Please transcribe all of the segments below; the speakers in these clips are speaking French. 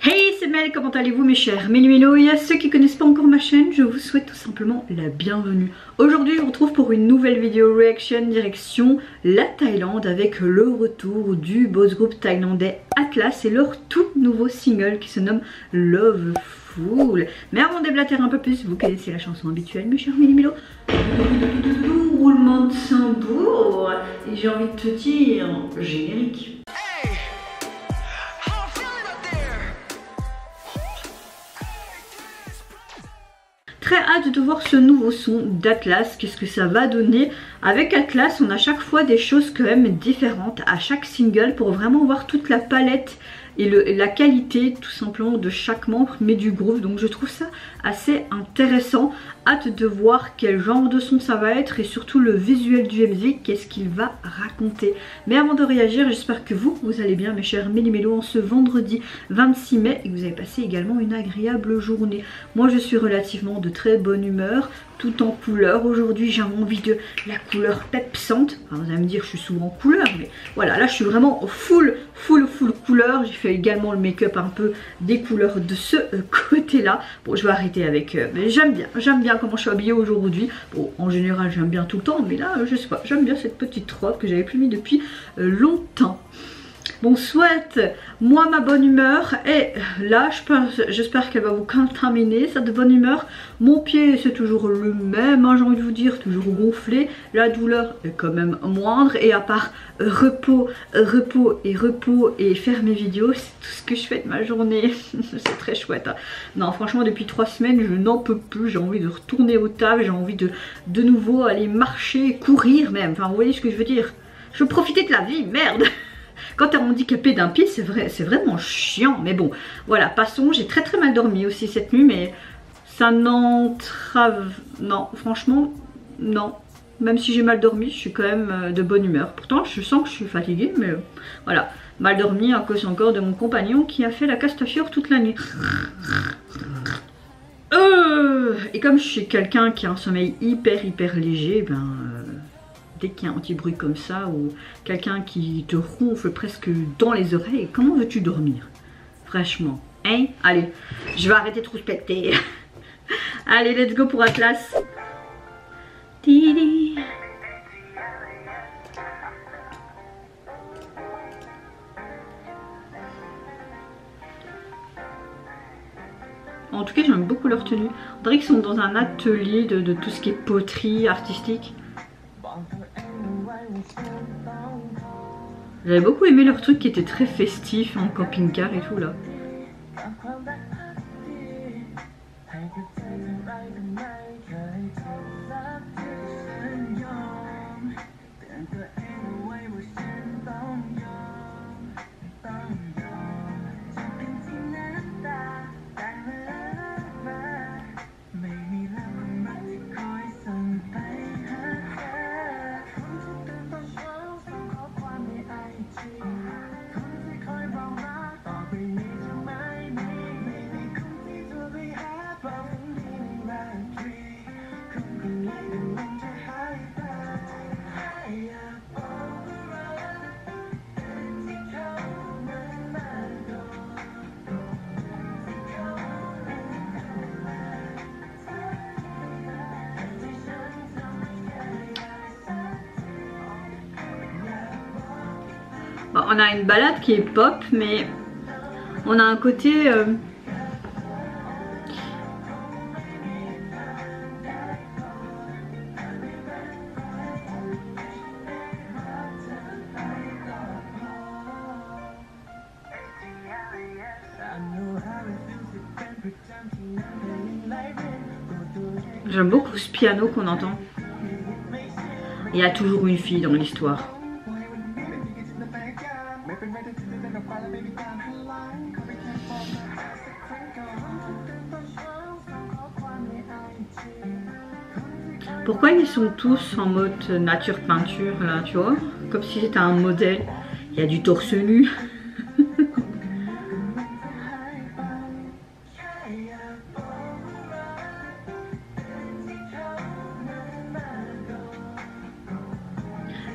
Hey, c'est Mel, comment allez-vous mes chers Mélu-Mélo? Et à ceux qui connaissent pas encore ma chaîne, je vous souhaite tout simplement la bienvenue. Aujourd'hui, je vous retrouve pour une nouvelle vidéo reaction direction la Thaïlande avec le retour du boss group thaïlandais Atlas et leur tout nouveau single qui se nomme Loveful. Mais avant de déblater un peu plus, vous connaissez la chanson habituelle mes chers Mélu-Mélo. Roulement de tambour. Et j'ai envie de te dire générique. Très hâte de voir ce nouveau son d'Atlas, qu'est-ce que ça va donner. Avec Atlas, on a chaque fois des choses quand même différentes à chaque single pour vraiment voir toute la palette et la qualité tout simplement de chaque membre mais du groupe. Donc je trouve ça assez intéressant. Hâte de voir quel genre de son ça va être et surtout le visuel du MV, qu'est-ce qu'il va raconter. Mais avant de réagir, j'espère que vous allez bien mes chers Méli-Mélo en ce vendredi 26 mai et que vous avez passé également une agréable journée. Moi je suis relativement de très bonne humeur, tout en couleur. Aujourd'hui j'ai envie de la couleur pepsante. Enfin, vous allez me dire je suis souvent en couleur, mais voilà, là je suis vraiment full couleur. J'ai fait également le make-up un peu des couleurs de ce côté là. Bon, je vais arrêter avec mais j'aime bien comment je suis habillée aujourd'hui. Bon, en général j'aime bien tout le temps, mais là je sais pas, j'aime bien cette petite robe que j'avais plus mis depuis longtemps. Bon, souhaite moi ma bonne humeur et là j'espère qu'elle va vous contaminer cette bonne humeur. Mon pied c'est toujours le même, hein, j'ai envie de vous dire, toujours gonflé. La douleur est quand même moindre et à part repos et faire mes vidéos, c'est tout ce que je fais de ma journée. C'est très chouette, hein. Non franchement depuis 3 semaines je n'en peux plus, j'ai envie de retourner au taf, j'ai envie de nouveau aller marcher, courir même, enfin vous voyez ce que je veux dire. Je veux profiter de la vie, merde. Quand t'es handicapé d'un pied, c'est vraiment chiant. Mais bon, voilà, passons. J'ai très mal dormi aussi cette nuit, mais ça n'entrave... Non, franchement, non. Même si j'ai mal dormi, je suis quand même de bonne humeur. Pourtant, je sens que je suis fatiguée, mais voilà. Mal dormi à cause encore de mon compagnon qui a fait la castafiore toute la nuit. Et comme je suis quelqu'un qui a un sommeil hyper léger, ben... dès qu'il y a un petit bruit comme ça ou quelqu'un qui te ronfle presque dans les oreilles, comment veux-tu dormir? Franchement, hein? Allez, je vais arrêter de rouspecter. Allez, let's go pour Atlas. Tidi. En tout cas, j'aime beaucoup leur tenue. On dirait qu'ils sont dans un atelier de tout ce qui est poterie artistique. J'avais beaucoup aimé leur truc qui était très festif en camping-car et tout là. Bon, on a une balade qui est pop, mais on a un côté... J'aime beaucoup ce piano qu'on entend. Il y a toujours une fille dans l'histoire. Pourquoi ils sont tous en mode nature peinture là, tu vois? Comme si c'était un modèle. Il y a du torse nu.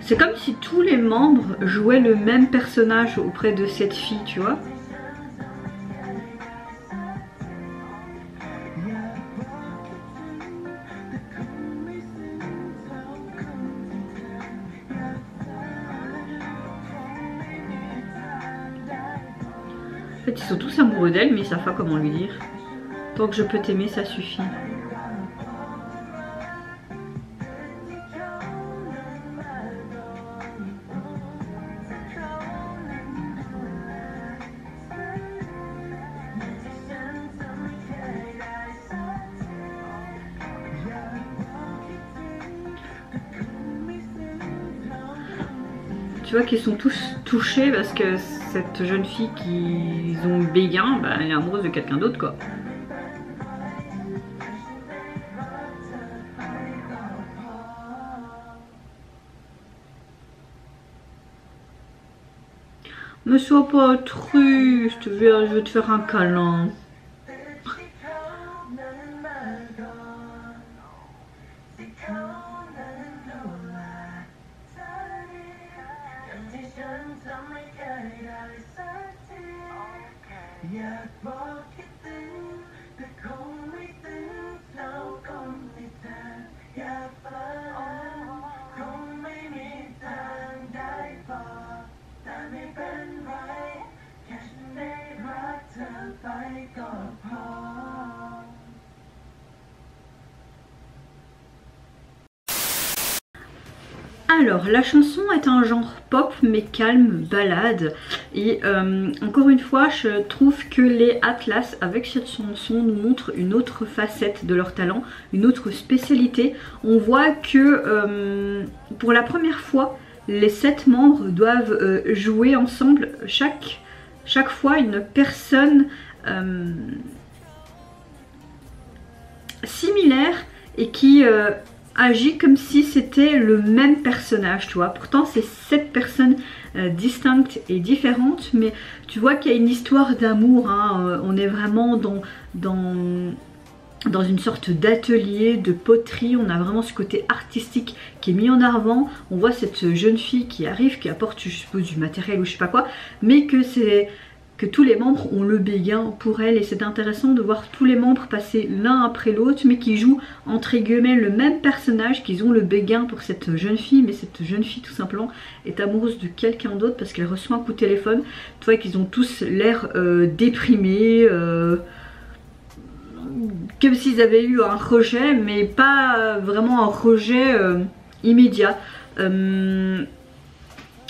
C'est comme si tous les membres jouaient le même personnage auprès de cette fille, tu vois. fait ils sont tous amoureux d'elle mais ils savent pas comment lui dire. Tant que je peux t'aimer ça suffit. Tu vois qu'ils sont tous touchés parce que cette jeune fille qu'ils ont béguin, bah, elle est amoureuse de quelqu'un d'autre quoi. Ne sois pas triste, viens, je vais te faire un câlin. Alors la chanson est un genre pop mais calme, balade et encore une fois je trouve que les Atlas avec cette chanson nous montrent une autre facette de leur talent, une autre spécialité. On voit que pour la première fois les 7 membres doivent jouer ensemble, chaque fois une personne similaire et qui agit comme si c'était le même personnage, tu vois. Pourtant c'est 7 personnes distinctes et différentes, mais tu vois qu'il y a une histoire d'amour, hein. On est vraiment dans une sorte d'atelier de poterie. On a vraiment ce côté artistique qui est mis en avant. On voit cette jeune fille qui arrive, qui apporte je suppose du matériel ou je sais pas quoi, mais que tous les membres ont le béguin pour elle, et c'est intéressant de voir tous les membres passer l'un après l'autre mais qui jouent entre guillemets le même personnage, qu'ils ont le béguin pour cette jeune fille, mais cette jeune fille tout simplement est amoureuse de quelqu'un d'autre parce qu'elle reçoit un coup de téléphone. Tu vois qu'ils ont tous l'air déprimés, comme s'ils avaient eu un rejet mais pas vraiment un rejet immédiat.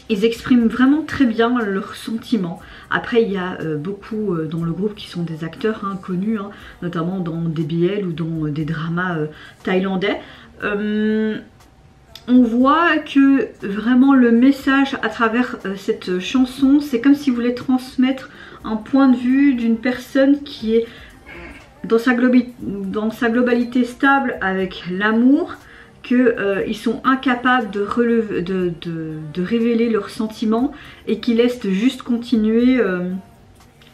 Ils expriment vraiment très bien leurs sentiments. Après il y a beaucoup dans le groupe qui sont des acteurs hein, connus, hein, notamment dans des BL ou dans des dramas thaïlandais. On voit que vraiment le message à travers cette chanson, c'est comme s'ils voulaient transmettre un point de vue d'une personne qui est dans sa globalité stable avec l'amour, qu'ils sont incapables de révéler leurs sentiments et qui laissent juste continuer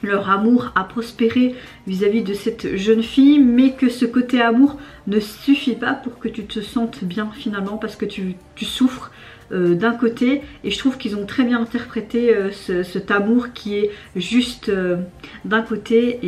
leur amour à prospérer vis-à-vis de cette jeune fille, mais que ce côté amour ne suffit pas pour que tu te sentes bien finalement, parce que tu souffres d'un côté, et je trouve qu'ils ont très bien interprété cet amour qui est juste d'un côté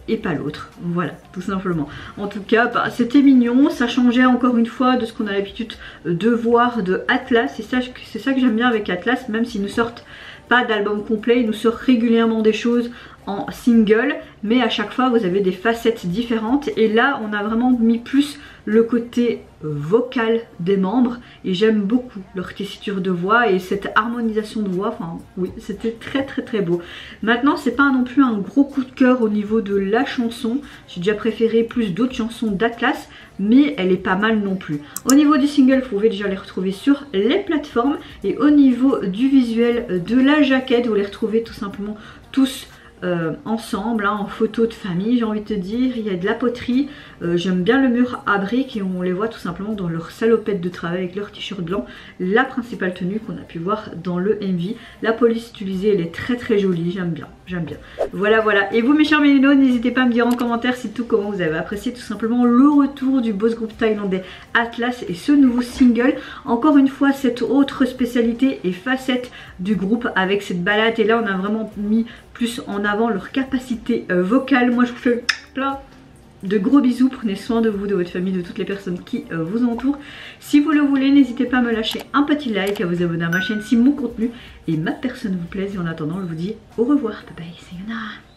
et pas l'autre. Voilà, tout simplement. En tout cas, bah, c'était mignon, ça changeait encore une fois de ce qu'on a l'habitude de voir de Atlas, et c'est ça que j'aime bien avec Atlas, même s'ils nous sortent pas d'album complet, ils nous sortent régulièrement des choses en single, mais à chaque fois vous avez des facettes différentes, et là on a vraiment mis plus le côté vocal des membres, et j'aime beaucoup leur tessiture de voix et cette harmonisation de voix. Enfin oui, c'était très beau. Maintenant c'est pas non plus un gros coup de cœur au niveau de la chanson, j'ai déjà préféré plus d'autres chansons d'Atlas, mais elle est pas mal non plus. Au niveau du single, vous pouvez déjà les retrouver sur les plateformes, et au niveau du visuel de la jaquette, vous les retrouvez tout simplement tous ensemble, hein, en photo de famille, j'ai envie de te dire. Il y a de la poterie, j'aime bien le mur à briques, et on les voit tout simplement dans leur salopette de travail avec leur t-shirt blanc, la principale tenue qu'on a pu voir dans le MV. La police utilisée, elle est très jolie, j'aime bien. Voilà. Et vous mes chers mélinos, n'hésitez pas à me dire en commentaire si tout comment vous avez apprécié tout simplement le retour du boss groupe thaïlandais Atlas et ce nouveau single. Encore une fois, cette autre spécialité et facette du groupe avec cette balade, et là on a vraiment mis plus en avant leur capacité vocale. Moi je vous fais là de gros bisous, prenez soin de vous, de votre famille, de toutes les personnes qui vous entourent. Si vous le voulez, n'hésitez pas à me lâcher un petit like, à vous abonner à ma chaîne si mon contenu et ma personne vous plaisent. Et en attendant, je vous dis au revoir, bye bye, sayonara.